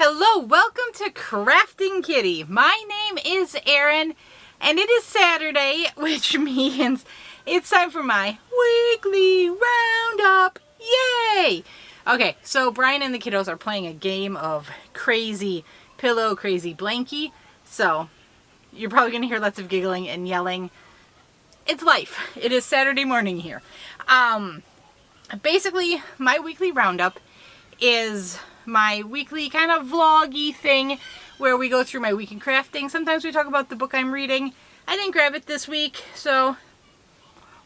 Hello, welcome to Krafting Kitty. My name is Erin, and it is Saturday, which means it's time for my weekly roundup. Yay! Okay, so Brian and the kiddos are playing a game of crazy pillow, crazy blankie. So you're probably going to hear lots of giggling and yelling. It's life. It is Saturday morning here. Basically, my weekly roundup is my weekly kind of vloggy thing where we go through my week in crafting. Sometimes we talk about the book I'm reading. I didn't grab it this week, so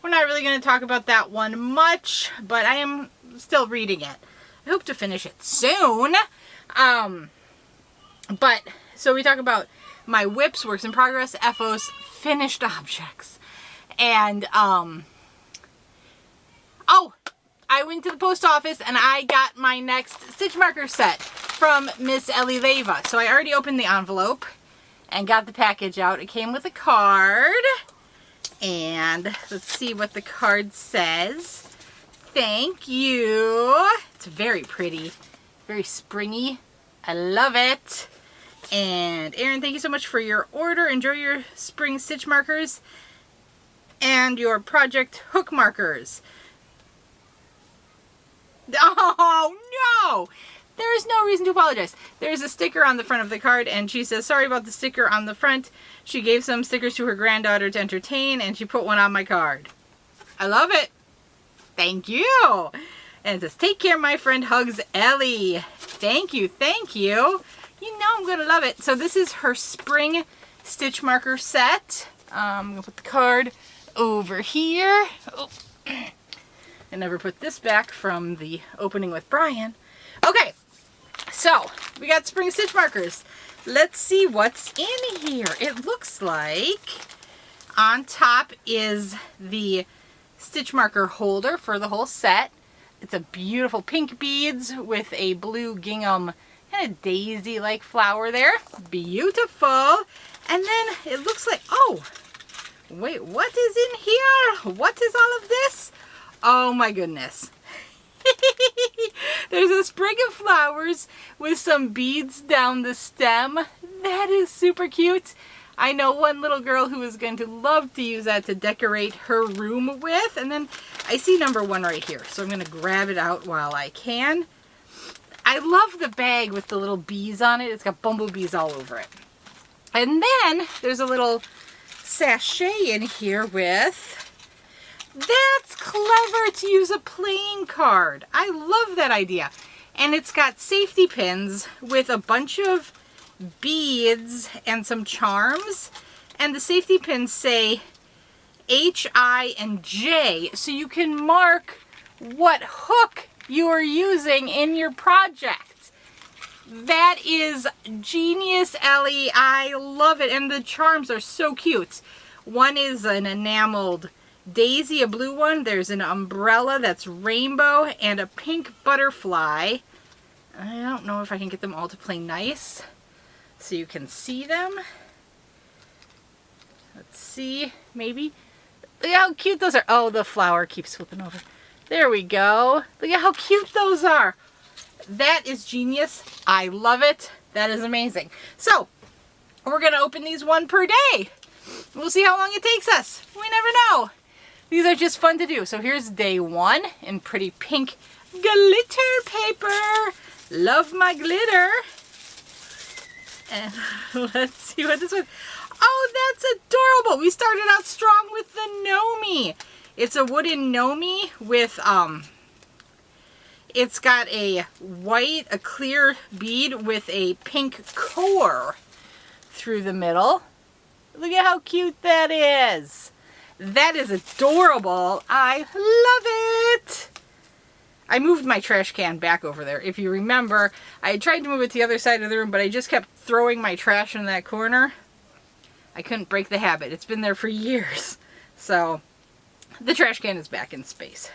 we're not really going to talk about that one much, but I am still reading it. I hope to finish it soon. So we talk about my whips, works in progress, FOs, finished objects. And, I went to the post office and I got my next stitch marker set from Miss Ellie Leva. So I already opened the envelope and got the package out. It came with a card. And let's see what the card says. Thank you. It's very pretty. Very springy. I love it. And Erin, thank you so much for your order. Enjoy your spring stitch markers and your project hook markers. Oh no! There is no reason to apologize. There's a sticker on the front of the card and she says, sorry about the sticker on the front. She gave some stickers to her granddaughter to entertain and she put one on my card. I love it. Thank you. And it says, take care, my friend, hugs, Ellie. Thank you, thank you. You know I'm going to love it. So this is her spring stitch marker set. I'm going to put the card over here. Oh. I never put this back from the opening with Brian. Okay, so we got spring stitch markers. Let's see what's in here. It looks like on top is the stitch marker holder for the whole set. It's a beautiful pink beads with a blue gingham and a daisy-like flower there. Beautiful. And then it looks like, oh, wait, what is in here? What is all of this? Oh my goodness. There's a sprig of flowers with some beads down the stem. That is super cute. I know one little girl who is going to love to use that to decorate her room with. And then I see number 1 right here. So I'm going to grab it out while I can. I love the bag with the little bees on it. It's got bumblebees all over it. And then there's a little sachet in here with... That's clever to use a playing card. I love that idea. And it's got safety pins with a bunch of beads and some charms. And the safety pins say H, I, and J. So you can mark what hook you are using in your project. That is genius, Ellie. I love it. And the charms are so cute. One is an enameled daisy, a blue one. There's an umbrella that's rainbow and a pink butterfly. I don't know if I can get them all to play nice so you can see them. Let's see, maybe. Look at how cute those are. Oh, the flower keeps flipping over. There we go. Look at how cute those are. That is genius. I love it. That is amazing. So, we're going to open these one per day. We'll see how long it takes us. We never know. These are just fun to do. So here's day 1 in pretty pink glitter paper. Love my glitter. And let's see what this one. Oh, that's adorable. We started out strong with the Nomi. It's a wooden Nomi with, it's got a clear bead with a pink core through the middle. Look at how cute that is. That is adorable. I love it. I moved my trash can back over there. If you remember, I tried to move it to the other side of the room, but I just kept throwing my trash in that corner. I couldn't break the habit. It's been there for years. So, the trash can is back in space.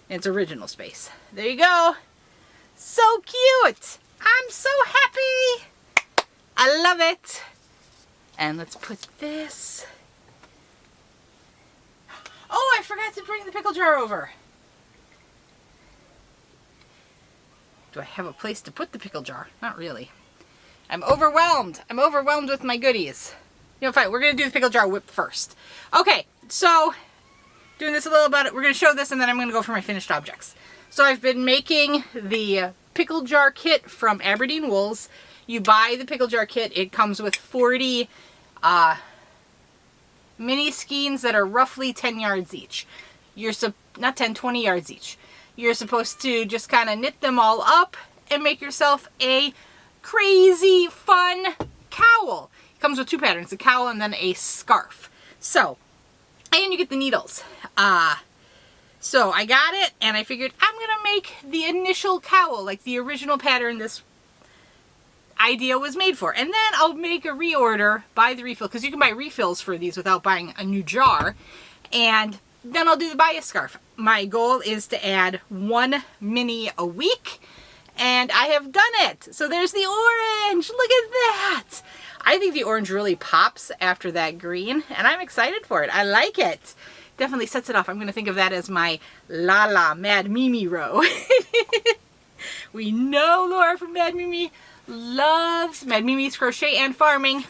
In its original space. There you go. So cute. I'm so happy. I love it. And let's put this... Oh, I forgot to bring the pickle jar over. Do I have a place to put the pickle jar? Not really. I'm overwhelmed. I'm overwhelmed with my goodies. You know, fine. We're going to do the pickle jar whip first. Okay, so doing this a little bit. We're going to show this and then I'm going to go for my finished objects. So I've been making the pickle jar kit from Aberdeen Wools. You buy the pickle jar kit. It comes with 40 mini skeins that are roughly 10 yards each. You're not 10, 20 yards each. You're supposed to just kind of knit them all up and make yourself a crazy fun cowl. It comes with two patterns, a cowl and then a scarf. So, and you get the needles. So I got it and I figured I'm gonna make the initial cowl, like the original pattern this idea was made for. And then I'll make a reorder, buy the refill, because you can buy refills for these without buying a new jar. And then I'll do the bias scarf. My goal is to add 1 mini a week. And I have done it. So there's the orange. Look at that. I think the orange really pops after that green. And I'm excited for it. I like it. Definitely sets it off. I'm going to think of that as my La Mad Mimi row. We know Laura from Mad Mimi loves Mad Mimi's crochet and farming.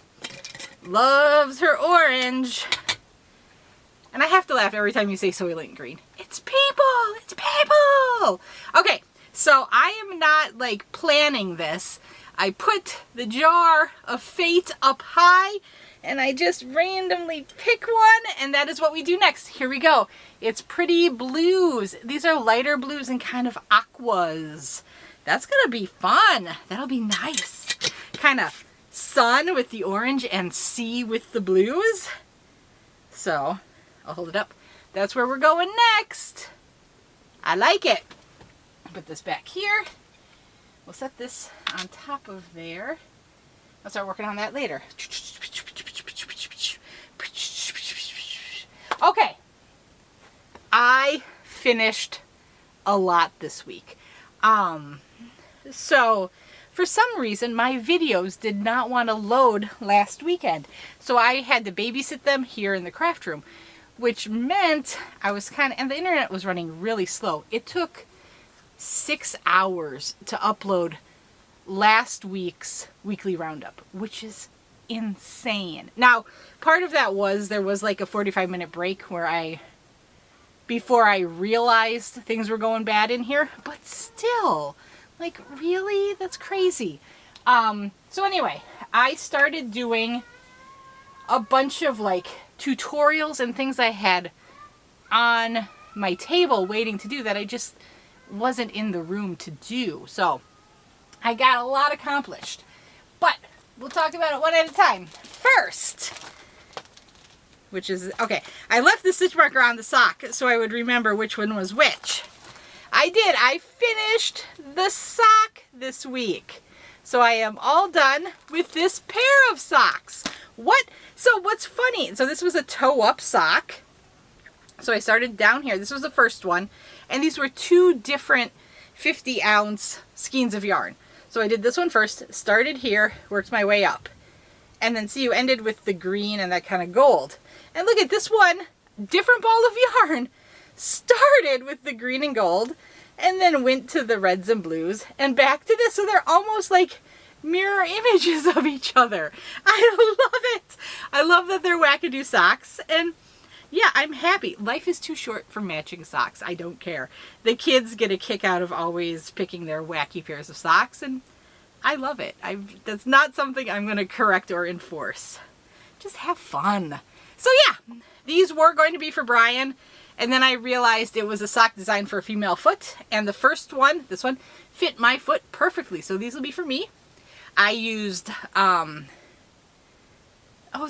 Loves her orange. And I have to laugh every time you say Soylent Green. It's people! It's people! Okay, so I am not like planning this. I put the jar of fate up high and I just randomly pick one and that is what we do next. Here we go. It's pretty blues. These are lighter blues and kind of aquas. That's gonna be fun. That'll be nice. Kind of sun with the orange and sea with the blues. So, I'll hold it up. That's where we're going next. I like it. Put this back here. We'll set this on top of there. I'll start working on that later. Okay. I finished a lot this week. So for some reason my videos did not want to load last weekend. So I had to babysit them here in the craft room, which meant I was and the internet was running really slow. It took 6 hours to upload last week's weekly roundup, which is insane. Now, part of that was there was like a 45-minute break where before I realized things were going bad in here, but still, like, really? That's crazy. So anyway, I started doing a bunch of like tutorials and things I had on my table waiting to do that I just wasn't in the room to do. So I got a lot accomplished, but we'll talk about it one at a time. First, which is, okay, I left the stitch marker on the sock so I would remember which one was which. I did. I finished the sock this week. So I am all done with this pair of socks. So what's funny, so this was a toe-up sock. So I started down here. This was the first one. And these were 2 different 50-ounce skeins of yarn. So I did this one first, started here, worked my way up. And then see, you ended with the green and that kind of gold. And look at this one, different ball of yarn. Started with the green and gold and then went to the reds and blues and back to this. So they're almost like mirror images of each other. I love it. I love that they're wackadoo socks. And yeah, I'm happy. Life is too short for matching socks. I don't care. The kids get a kick out of always picking their wacky pairs of socks, and I love it. That's not something I'm going to correct or enforce. Just have fun. So yeah, these were going to be for Brian, and then I realized it was a sock designed for a female foot, and the first one, this one, fit my foot perfectly. So these will be for me. I used, oh,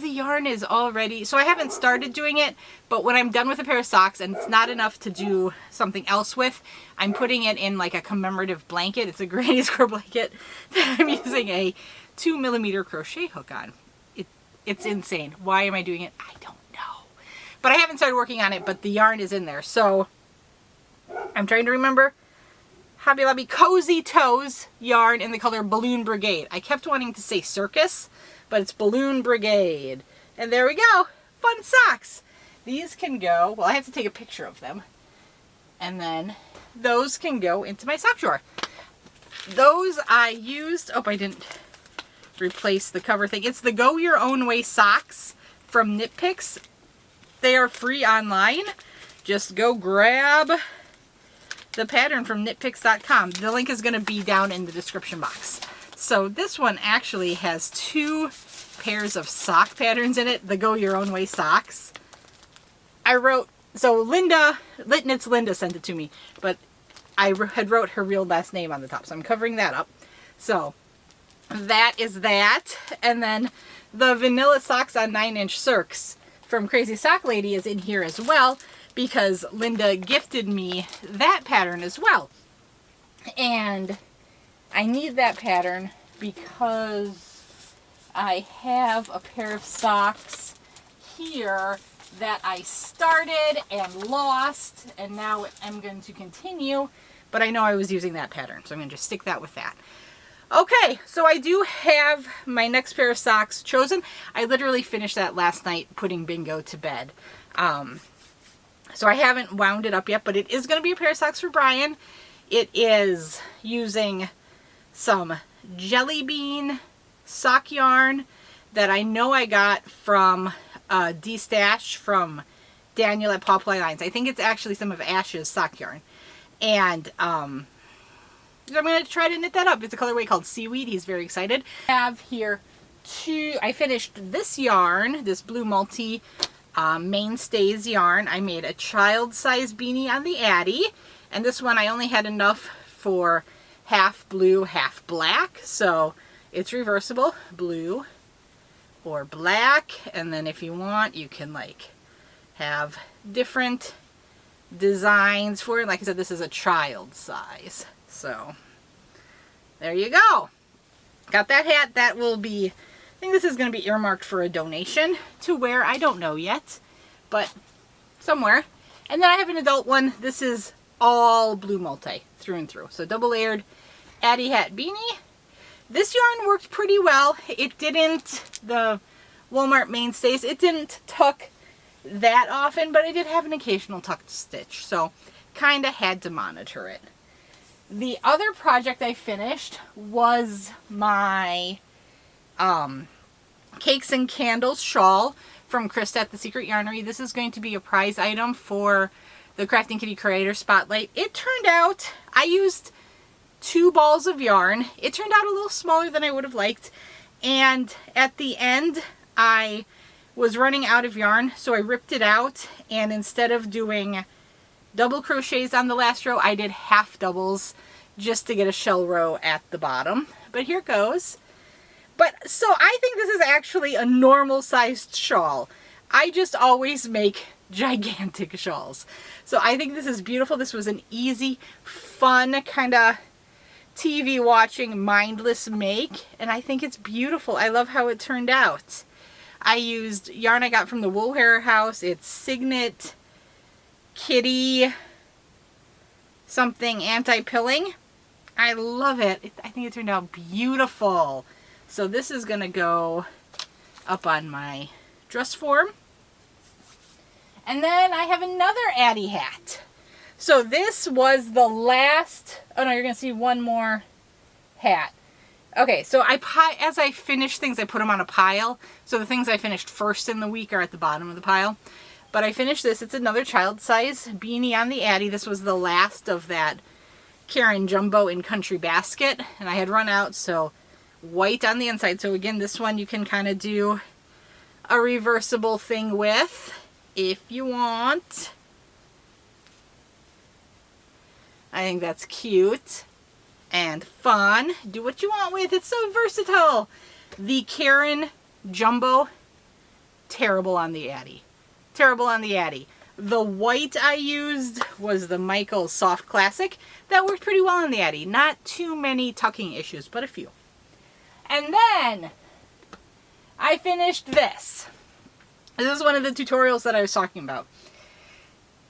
the yarn is already, so I haven't started doing it, but when I'm done with a pair of socks and it's not enough to do something else with, I'm putting it in like a commemorative blanket. It's a granny square blanket that I'm using a 2mm crochet hook on. It's insane. Why am I doing it? I don't know. But I haven't started working on it, but the yarn is in there. So I'm trying to remember. Hobby Lobby Cozy Toes yarn in the color Balloon Brigade. I kept wanting to say Circus, but it's Balloon Brigade. And there we go. Fun socks. These can go, well, I have to take a picture of them. And then those can go into my sock drawer. Those I used, oh, I didn't replace the cover thing. It's the Go Your Own Way socks from Knit Picks. They are free online. Just go grab the pattern from knitpicks.com. The link is going to be down in the description box. So this one actually has 2 pairs of sock patterns in it, the Go Your Own Way socks. I wrote, so Linda sent it to me, but I had wrote her real last name on the top, so I'm covering that up. So that is that. And then the vanilla socks on 9-inch circs from Crazy Sock Lady is in here as well, because Linda gifted me that pattern as well. And I need that pattern because I have a pair of socks here that I started and lost, and now I'm going to continue, but I know I was using that pattern, so I'm going to just stick that with that. Okay, so I do have my next pair of socks chosen. I literally finished that last night putting Bingo to bed. So I haven't wound it up yet, but it is going to be a pair of socks for Brian. It is using some jelly bean sock yarn that I know I got from D-Stash from Daniel at Paw Ply Yarns. I think it's actually some of Ash's sock yarn. And I'm going to try to knit that up. It's a colorway called Seaweed. He's very excited. I have here I finished this yarn, this blue multi Mainstays yarn. I made a child size beanie on the Addi, and this one I only had enough for half blue, half black, so it's reversible, blue or black, and then if you want you can like have different designs for it. Like I said, this is a child size, so there you go. Got that hat. That will be, I think this is going to be earmarked for a donation to where, I don't know yet, but somewhere. And then I have an adult one. This is all blue multi through and through. So double layered Addi hat beanie. This yarn worked pretty well. It didn't, the Walmart Mainstays, it didn't tuck that often, but I did have an occasional tucked stitch. So kind of had to monitor it. The other project I finished was my Cakes and Candles Shawl from Krista at the Secret Yarnery. This is going to be a prize item for the Krafting Kitty Creator Spotlight. It turned out, I used 2 balls of yarn. It turned out a little smaller than I would have liked. And at the end, I was running out of yarn, so I ripped it out. And instead of doing double crochets on the last row, I did half doubles just to get a shell row at the bottom. But here goes. But so I think this is actually a normal sized shawl. I just always make gigantic shawls. So I think this is beautiful. This was an easy, fun, kind of TV watching, mindless make. And I think it's beautiful. I love how it turned out. I used yarn I got from the Wool Warehouse. It's Signet Kitty something anti-pilling. I love it. I think it turned out beautiful. So this is going to go up on my dress form. And then I have another Addi hat. So this was the last, oh no, you're going to see one more hat. Okay, so as I finish things, I put them on a pile. So the things I finished first in the week are at the bottom of the pile. But I finished this. It's another child size beanie on the Addi. This was the last of that Karen Jumbo in Country Basket. And I had run out, so white on the inside. So again, this one you can kind of do a reversible thing with if you want. I think that's cute and fun. Do what you want with. It's so versatile. The Karen Jumbo, terrible on the Addi. Terrible on the Addi. The white I used was the Michael Soft Classic. That worked pretty well on the Addi. Not too many tucking issues, but a few. And then I finished this. This is one of the tutorials that I was talking about.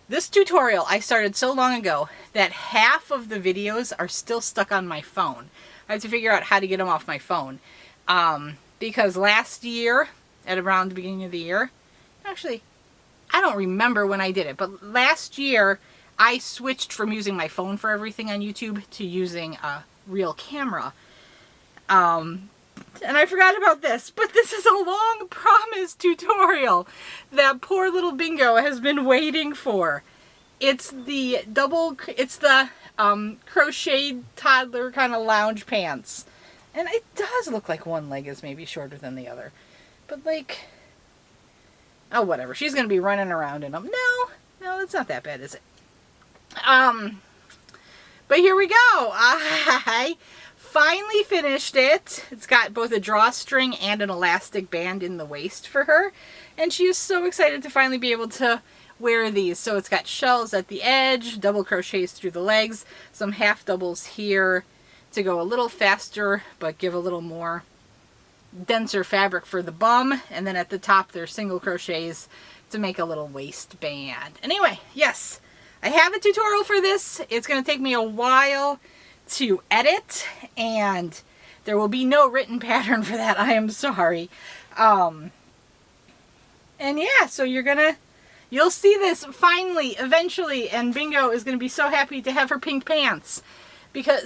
This tutorial I started so long ago that half of the videos are still stuck on my phone. I have to figure out how to get them off my phone. Because last year, at around the beginning of the year, actually, I don't remember when I did it, but last year I switched from using my phone for everything on YouTube to using a real camera. and I forgot about this, but this is a long promised tutorial that poor little Bingo has been waiting for. It's the crocheted toddler kind of lounge pants. And it does look like one leg is maybe shorter than the other. But like, oh whatever, she's going to be running around in them. No, it's not that bad, is it? But here we go. I finally finished it. It's got both a drawstring and an elastic band in the waist for her. And she is so excited to finally be able to wear these. So it's got shells at the edge, double crochets through the legs, some half doubles here to go a little faster but give a little more denser fabric for the bum. And then at the top there's single crochets to make a little waistband. Anyway, yes, I have a tutorial for this. It's going to take me a while to edit, and there will be no written pattern for that. I am sorry. And yeah, so you'll see this finally, eventually, and Bingo is going to be so happy to have her pink pants.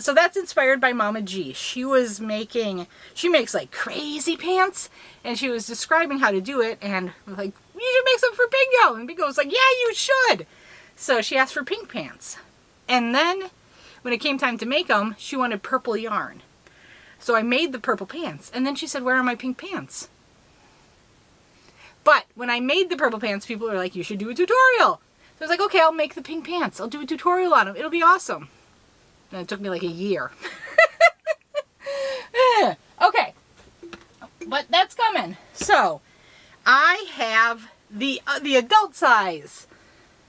So that's inspired by Mama G. She makes like crazy pants, and she was describing how to do it, and was like, you should make some for Bingo. And Bingo was like, yeah, you should. So she asked for pink pants. And then when it came time to make them, she wanted purple yarn. So I made the purple pants, and then she said, where are my pink pants? But when I made the purple pants, people were like, you should do a tutorial. So I was like, okay, I'll make the pink pants. I'll do a tutorial on them. It'll be awesome. And it took me like a year. Okay. But that's coming. So I have the adult size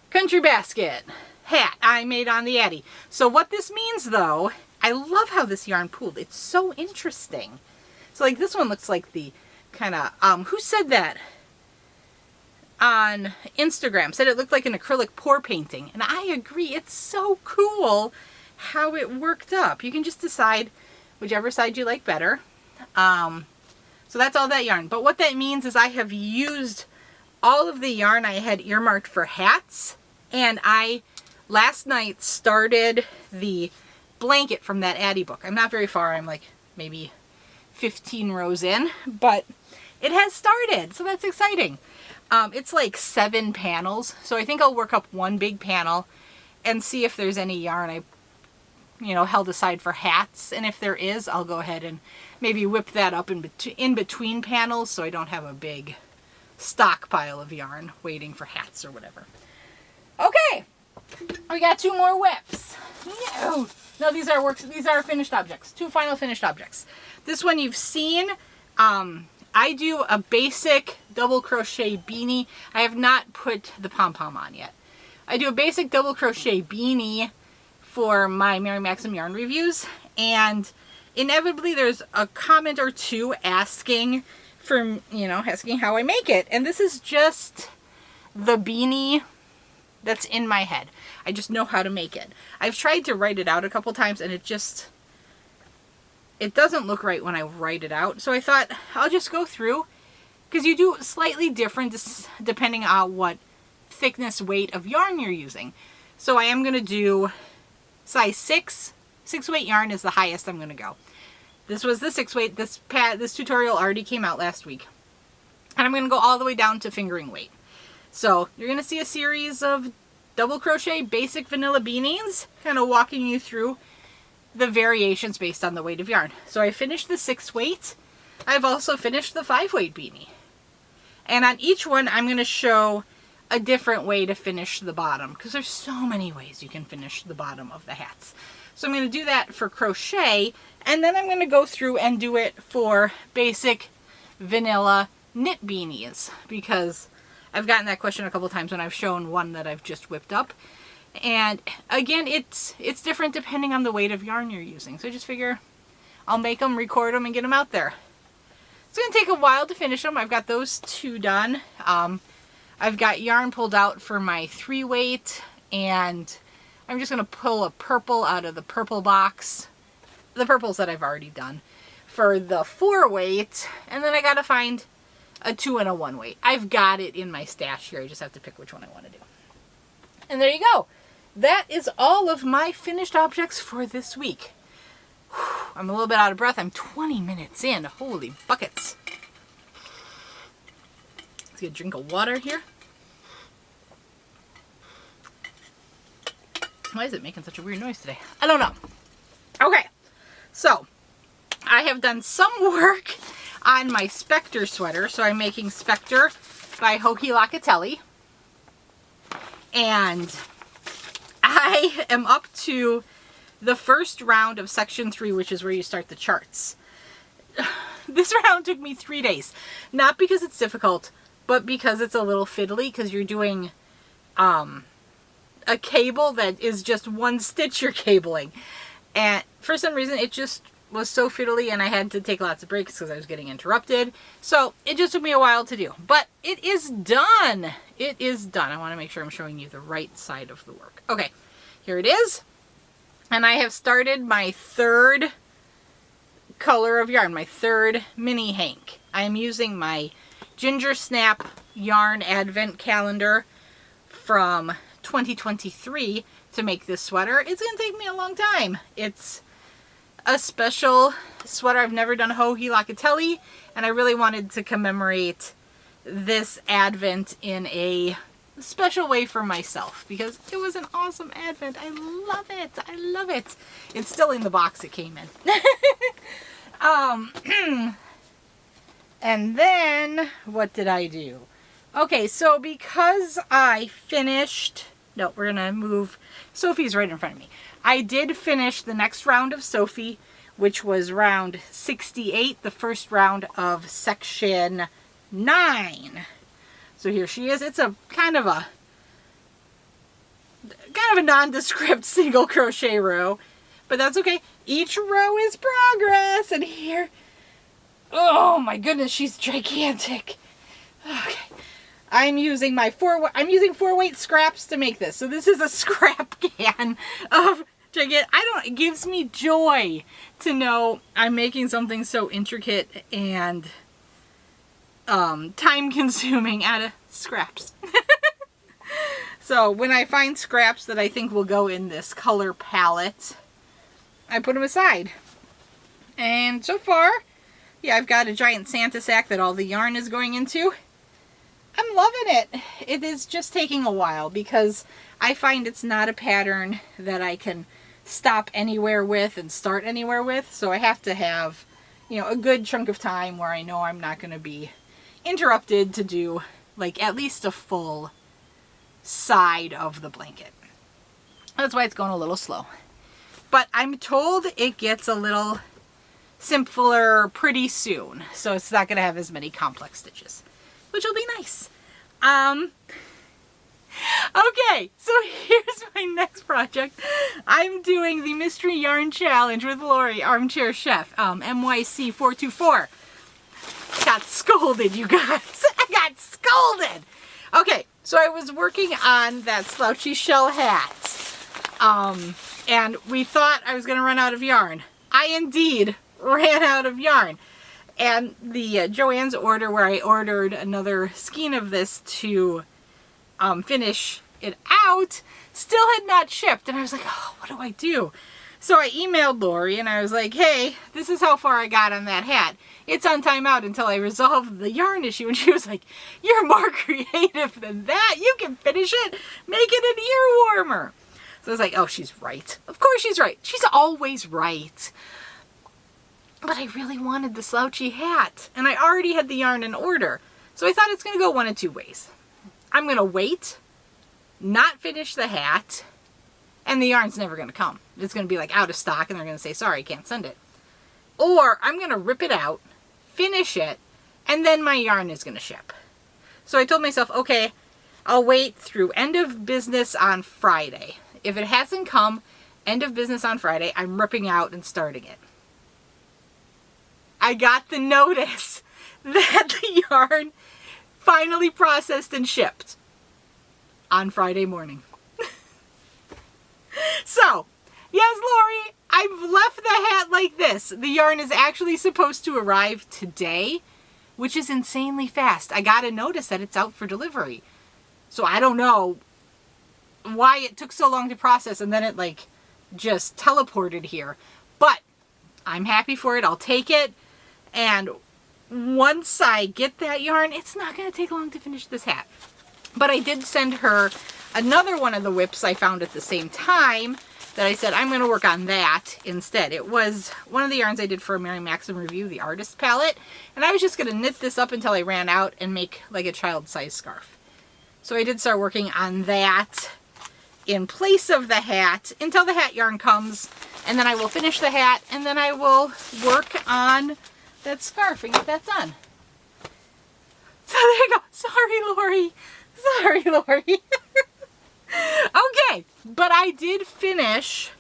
country basket hat I made on the Addi. So what this means though, I love how this yarn pooled. It's so interesting. So like this one looks like the kind of, who said that? On Instagram, said it looked like an acrylic pour painting. And I agree, it's so cool how it worked up. You can just decide whichever side you like better. So that's all that yarn. But what that means is I have used all of the yarn I had earmarked for hats, and I last night started the blanket from that Addi book. I'm not very far, I'm like maybe 15 rows in, but it has started, so that's exciting. It's like 7 panels, so I think I'll work up one big panel and see if there's any yarn I held aside for hats, and if there is, I'll go ahead and maybe whip that up in between panels so I don't have a big stockpile of yarn waiting for hats or whatever. Okay, we got 2 more whips. No, these are finished objects. 2 final finished objects. This one you've seen. I do a basic double crochet beanie. I have not put the pom-pom on yet. I do a basic double crochet beanie for my Mary Maxim yarn reviews, and inevitably there's a comment or two asking how I make it. And this is just the beanie that's in my head. I just know how to make it. I've tried to write it out a couple times, and it doesn't look right when I write it out. So I thought I'll just go through, because you do slightly different depending on what thickness, weight of yarn you're using. So I am going to do size 6. 6 weight yarn is the highest I'm going to go. This was the 6 weight. This tutorial already came out last week. And I'm going to go all the way down to fingering weight. So you're going to see a series of double crochet basic vanilla beanies, kind of walking you through the variations based on the weight of yarn. So I finished the 6 weight. I've also finished the 5 weight beanie. And on each one, I'm going to show a different way to finish the bottom, because there's so many ways you can finish the bottom of the hats. So I'm going to do that for crochet, and then I'm going to go through and do it for basic vanilla knit beanies, because I've gotten that question a couple times when I've shown one that I've just whipped up. And again, it's different depending on the weight of yarn you're using. So I just figure I'll make them, record them, and get them out there. It's going to take a while to finish them. I've got those 2 done. I've got yarn pulled out for my 3 weight, and I'm just going to pull a purple out of the purple box. The purples that I've already done for the 4 weight, and then I got to find a 2 and a 1 weight. I've got it in my stash here. I just have to pick which one I want to do. And there you go. That is all of my finished objects for this week. I'm a little bit out of breath. I'm 20 minutes in. Holy buckets. Let's get a drink of water here. Why is it making such a weird noise today? I don't know. Okay, so I have done some work on my Spectre sweater. So I'm making Spectre by Hohi Locatelli. And I am up to the first round of section 3, which is where you start the charts. This round took me 3 days. Not because it's difficult, but because it's a little fiddly, because you're doing a cable that is just one stitch you're cabling. And for some reason it just was so fiddly, and I had to take lots of breaks because I was getting interrupted. So it just took me a while to do, but it is done. It is done. I want to make sure I'm showing you the right side of the work. Okay, here it is. And I have started my third color of yarn, my third mini hank. I am using my Ginger Snap yarn advent calendar from 2023 to make this sweater. It's going to take me a long time. It's a special sweater. I've never done Hohi Locatelli, and I really wanted to commemorate this advent in a special way for myself because it was an awesome advent. I love it. I love it. It's still in the box it came in. And then what did I do? Okay, so because I finished, no, we're gonna move, Sophie's right in front of me. I did finish the next round of Sophie, which was round 68, the first round of section 9. So here she is. It's a kind of a nondescript single crochet row, but that's okay. Each row is progress, and here, oh my goodness, she's gigantic. Okay. I'm using 4-weight scraps to make this. So this is a scrap can of gigantic. It gives me joy to know I'm making something so intricate and time consuming out of scraps. So when I find scraps that I think will go in this color palette, I put them aside. And so far, yeah, I've got a giant Santa sack that all the yarn is going into. I'm loving it. It is just taking a while because I find it's not a pattern that I can stop anywhere with and start anywhere with. So I have to have, you know, a good chunk of time where I know I'm not going to be interrupted to do like at least a full side of the blanket. That's why it's going a little slow. But I'm told it gets a little simpler pretty soon. So it's not going to have as many complex stitches, which will be nice. Okay, so here's my next project. I'm doing the Mystery Yarn Challenge with Lori, Armchair Chef, MYC 424. Got scolded, you guys. I got scolded. Okay, so I was working on that slouchy shell hat. And we thought I was going to run out of yarn. I indeed ran out of yarn. And the Joann's order where I ordered another skein of this to finish it out still had not shipped. And I was like, oh, what do I do? So I emailed Lori and I was like, hey, this is how far I got on that hat. It's on timeout until I resolve the yarn issue. And she was like, you're more creative than that. You can finish it. Make it an ear warmer. So I was like, oh, she's right. Of course she's right. She's always right. But I really wanted the slouchy hat. And I already had the yarn in order. So I thought it's going to go one of two ways. I'm going to wait, not finish the hat, and the yarn's never going to come. It's going to be like out of stock and they're going to say, sorry, can't send it. Or I'm going to rip it out, finish it, and then my yarn is going to ship. So I told myself, okay, I'll wait through end of business on Friday. If it hasn't come, end of business on Friday, I'm ripping out and starting it. I got the notice that the yarn finally processed and shipped on Friday morning. So, yes, Lori, I've left the hat like this. The yarn is actually supposed to arrive today, which is insanely fast. I got a notice that it's out for delivery. So I don't know why it took so long to process and then it like just teleported here. But I'm happy for it. I'll take it. And once I get that yarn, it's not going to take long to finish this hat. But I did send her another one of the whips I found at the same time that I said I'm going to work on that instead. It was one of the yarns I did for a Mary Maxim review, the artist palette, and I was just going to knit this up until I ran out and make like a child-size scarf. So I did start working on that in place of the hat until the hat yarn comes, and then I will finish the hat, and then I will work on that scarf and get that done. So there you go. Sorry, Lori. Sorry, Lori. Okay, but I did finish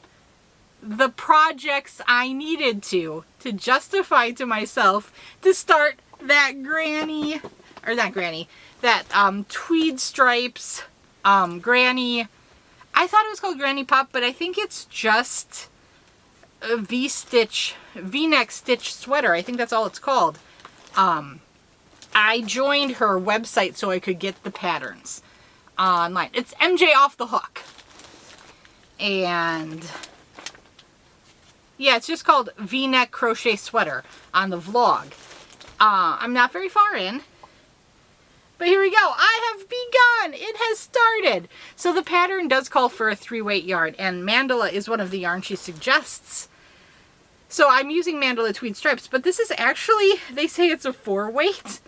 the projects I needed to justify to myself to start that granny, or not granny, that tweed stripes granny. I thought it was called Granny Pop, but I think it's just a V-neck stitch sweater. I think that's all it's called. I joined her website so I could get the patterns online. It's MJ Off the Hook. And yeah, it's just called V-neck crochet sweater on the vlog. I'm not very far in, but here we go. I have begun. It has started. So the pattern does call for a 3-weight yarn, and mandala is one of the yarns she suggests. So I'm using mandala tweed stripes, but this is actually, they say it's a 4-weight.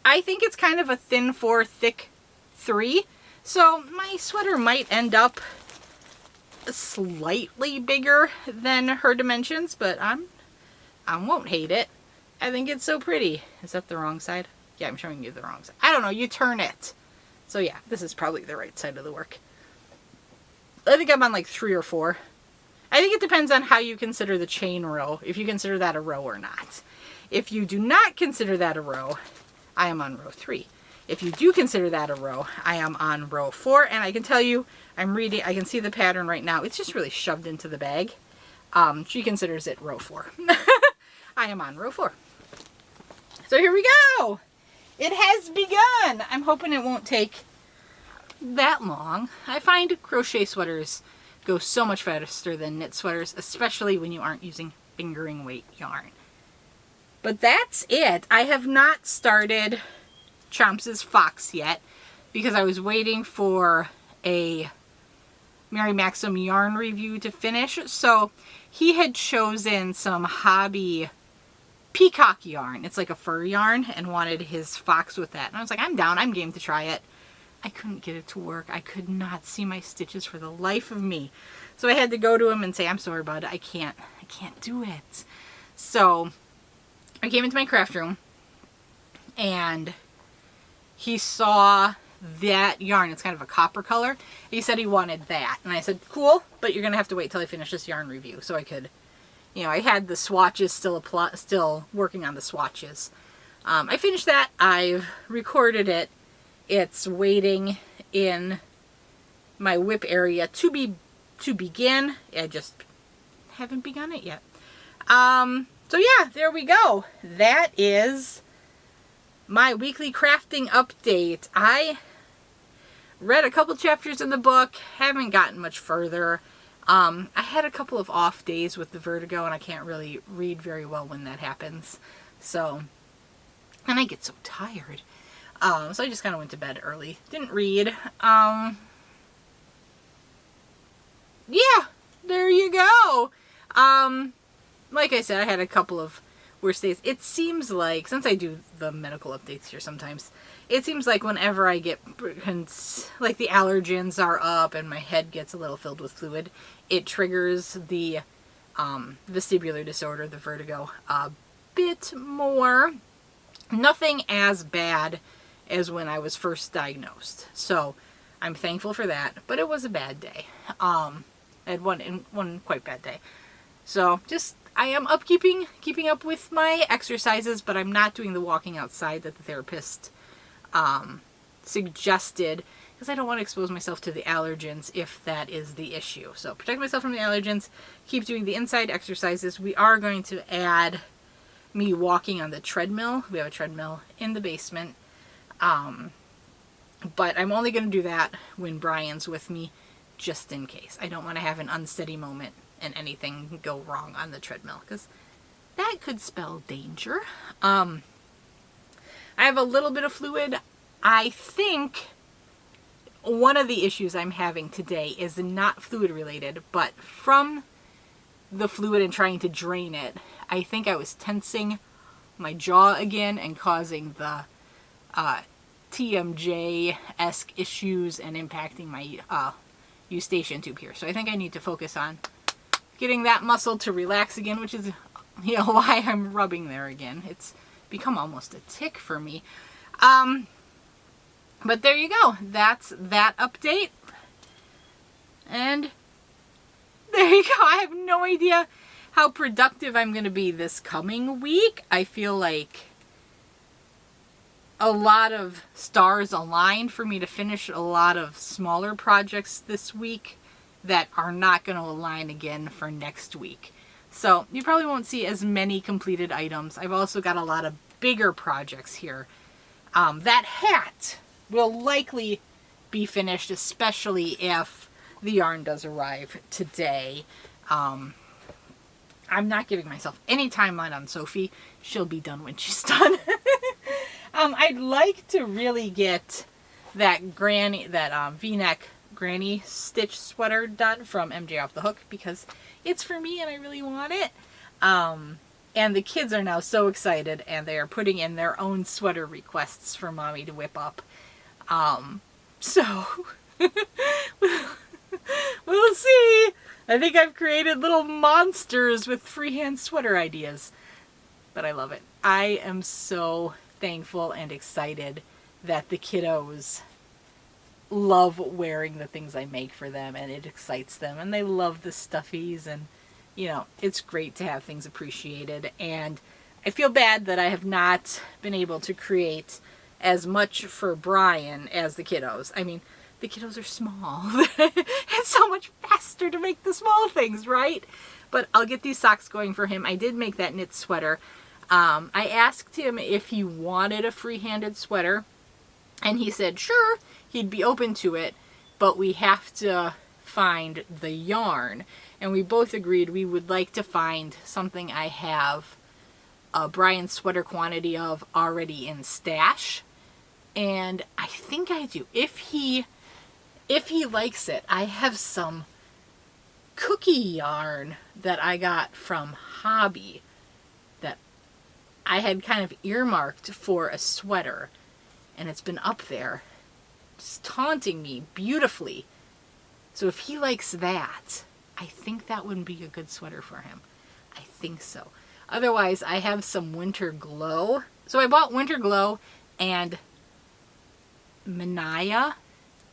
I think it's kind of a thin 4, thick 3. So my sweater might end up slightly bigger than her dimensions, but I won't hate it. I think it's so pretty. Is that the wrong side? Yeah, I'm showing you the wrong side. I don't know, you turn it. So yeah, this is probably the right side of the work. I think I'm on like 3 or 4. I think it depends on how you consider the chain row, if you consider that a row or not. If you do not consider that a row, I am on row 3. If you do consider that a row, I am on row 4, and I can tell you, I'm reading, I can see the pattern right now. It's just really shoved into the bag. She considers it row 4. I am on row 4. So here we go. It has begun. I'm hoping it won't take that long. I find crochet sweaters go so much faster than knit sweaters, especially when you aren't using fingering weight yarn. But that's it. I have not started Chomps' Fox yet because I was waiting for a Mary Maxim yarn review to finish. So he had chosen some hobby peacock yarn. It's like a fur yarn, and wanted his fox with that. And I was like, I'm down. I'm game to try it. I couldn't get it to work. I could not see my stitches for the life of me. So I had to go to him and say, I'm sorry, bud. I can't do it. So I came into my craft room and he saw that yarn. It's kind of a copper color. He said he wanted that. And I said, cool, but you're going to have to wait till I finish this yarn review so I could, you know, I had the swatches still working on the swatches. I finished that. I've recorded it. It's waiting in my whip area to begin. I just haven't begun it yet. So yeah, there we go. That is my weekly crafting update. I read a couple chapters in the book, haven't gotten much further. I had a couple of off days with the vertigo, and I can't really read very well when that happens. So, and I get so tired. So I just kind of went to bed early. Didn't read. Yeah, there you go. Like I said, I had a couple of worse days. It seems like, since I do the medical updates here sometimes, it seems like whenever I get, like the allergens are up and my head gets a little filled with fluid, it triggers the vestibular disorder, the vertigo, a bit more. Nothing as bad as when I was first diagnosed. So I'm thankful for that, but it was a bad day. I had one quite bad day. So just, I am keeping up with my exercises, but I'm not doing the walking outside that the therapist suggested, because I don't want to expose myself to the allergens if that is the issue. So protect myself from the allergens, keep doing the inside exercises. We are going to add me walking on the treadmill. We have a treadmill in the basement. But I'm only going to do that when Brian's with me, just in case. I don't want to have an unsteady moment and anything go wrong on the treadmill, because that could spell danger. I have a little bit of fluid. I think one of the issues I'm having today is not fluid related, but from the fluid and trying to drain it, I think I was tensing my jaw again and causing the TMJ-esque issues and impacting my eustachian tube here. So I think I need to focus on getting that muscle to relax again, which is, you know, why I'm rubbing there again. It's become almost a tick for me. But there you go. That's that update. And there you go. I have no idea how productive I'm going to be this coming week. I feel like a lot of stars aligned for me to finish a lot of smaller projects this week that are not going to align again for next week. So you probably won't see as many completed items. I've also got a lot of bigger projects here. That hat will likely be finished, especially if the yarn does arrive today. I'm not giving myself any timeline on Sophie. She'll be done when she's done. I'd like to really get that V-neck granny stitch sweater done from MJ Off the Hook, because it's for me and I really want it. And the kids are now so excited, and they are putting in their own sweater requests for mommy to whip up. So we'll see. I think I've created little monsters with freehand sweater ideas, but I love it. I am so thankful and excited that the kiddos love wearing the things I make for them, and it excites them, and they love the stuffies, and you know, it's great to have things appreciated. And I feel bad that I have not been able to create as much for Brian as the kiddos. I mean, the kiddos are small. It's so much faster to make the small things, right? But I'll get these socks going for him. I did make that knit sweater. I asked him if he wanted a free-handed sweater, and he said sure, he'd be open to it, but we have to find the yarn. And we both agreed we would like to find something I have a Brian's sweater quantity of already in stash. And I think I do. If he likes it, I have some cookie yarn that I got from Hobby that I had kind of earmarked for a sweater, and it's been up there just taunting me beautifully. So if he likes that, I think that would be a good sweater for him. I think so. Otherwise, I have some Winter Glow. So I bought Winter Glow and Manaya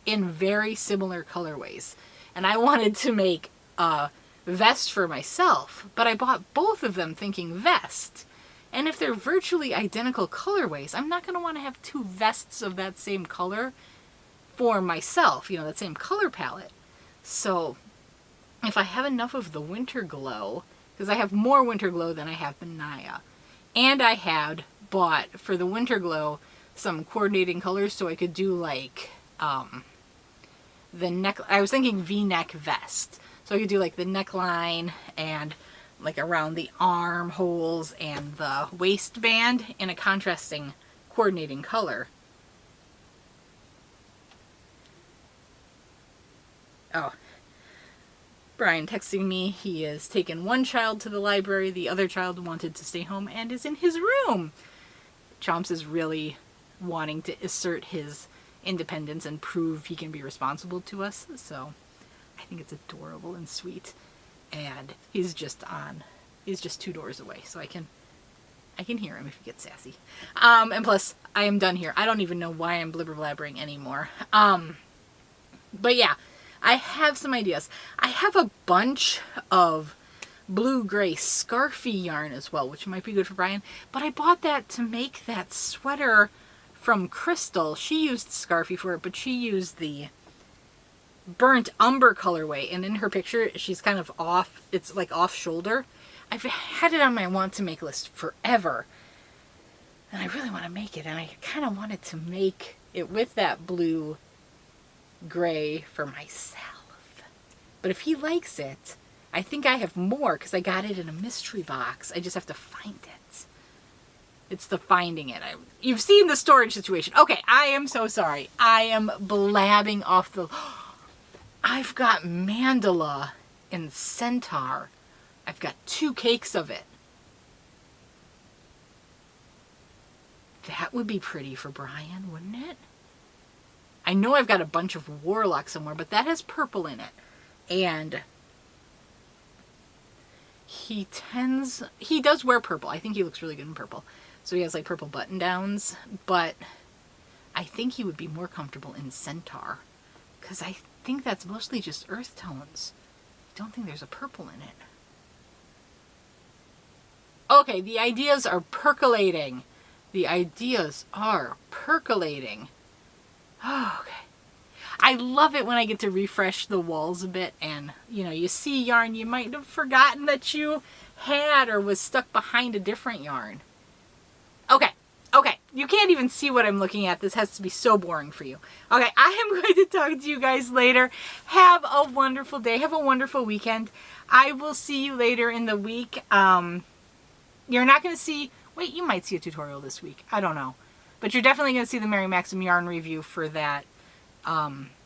in very similar colorways. And I wanted to make a vest for myself, but I bought both of them thinking vest. And if they're virtually identical colorways, I'm not going to want to have two vests of that same color for myself, you know, that same color palette. So if I have enough of the Winter Glow, because I have more Winter Glow than I have Manaya, and I had bought for the Winter Glow some coordinating colors so I could do like the neck. I was thinking V-neck vest, so I could do like the neckline and like around the armholes and the waistband in a contrasting coordinating color. Oh, Brian texting me. He has taken one child to the library. The other child wanted to stay home and is in his room. Chomps is really wanting to assert his independence and prove he can be responsible to us. So I think it's adorable and sweet. And he's just 2 doors away, so I can hear him if he gets sassy. And plus, I am done here. I don't even know why I'm blibber blabbering anymore. But yeah, I have some ideas. I have a bunch of blue-gray scarfy yarn as well, which might be good for Brian. But I bought that to make that sweater from Crystal. She used scarfy for it, but she used the burnt umber colorway. And in her picture, she's kind of off. It's like off shoulder. I've had it on my want to make list forever. And I really want to make it. And I kind of wanted to make it with that blue gray for myself. But if he likes it, I think I have more because I got it in a mystery box. I just have to find it. It's the finding it. You've seen the storage situation. Okay, I am so sorry. I am blabbing off the... I've got mandala and centaur. I've got 2 cakes of it. That would be pretty for Brian, wouldn't it? I know I've got a bunch of warlock somewhere, but that has purple in it. And he does wear purple. I think he looks really good in purple. So he has like purple button downs, but I think he would be more comfortable in centaur because I think that's mostly just earth tones. I don't think there's a purple in it. Okay, the ideas are percolating. The ideas are percolating. Oh, okay. I love it when I get to refresh the walls a bit and, you know, you see yarn you might have forgotten that you had or was stuck behind a different yarn. Okay, okay. You can't even see what I'm looking at. This has to be so boring for you. Okay, I am going to talk to you guys later. Have a wonderful day. Have a wonderful weekend. I will see you later in the week. You're not going to see... Wait, you might see a tutorial this week. I don't know. But you're definitely going to see the Mary Maxim yarn review for that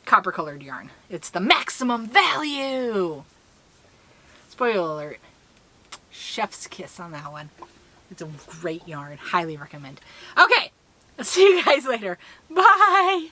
copper colored yarn. It's the maximum value. Spoiler alert. Chef's kiss on that one. It's a great yarn. Highly recommend. Okay. I'll see you guys later. Bye.